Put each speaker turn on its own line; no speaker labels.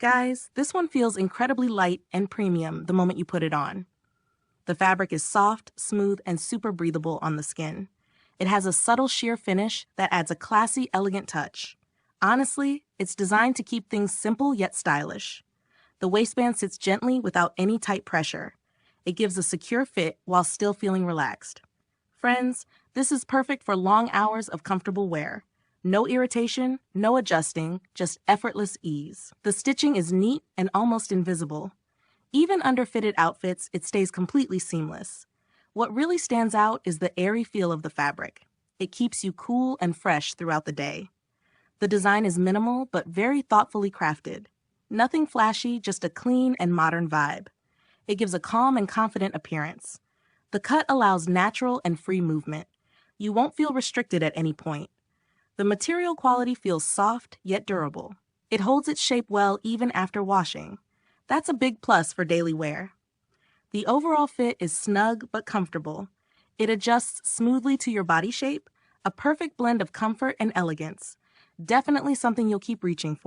Guys, this one feels incredibly light and premium the moment you put it on. The fabric is soft, smooth, and super breathable on the skin. It has a subtle sheer finish that adds a classy, elegant touch. Honestly, it's designed to keep things simple yet stylish. The waistband sits gently without any tight pressure. It gives a secure fit while still feeling relaxed. Friends, this is perfect for long hours of comfortable wear. No irritation, no adjusting, just effortless ease. The stitching is neat and almost invisible. Even under fitted outfits, it stays completely seamless. What really stands out is the airy feel of the fabric. It keeps you cool and fresh throughout the day. The design is minimal but very thoughtfully crafted. Nothing flashy, just a clean and modern vibe. It gives a calm and confident appearance. The cut allows natural and free movement. You won't feel restricted at any point. The material quality feels soft yet durable. It holds its shape well even after washing. That's a big plus for daily wear. The overall fit is snug but comfortable. It adjusts smoothly to your body shape, a perfect blend of comfort and elegance. Definitely something you'll keep reaching for.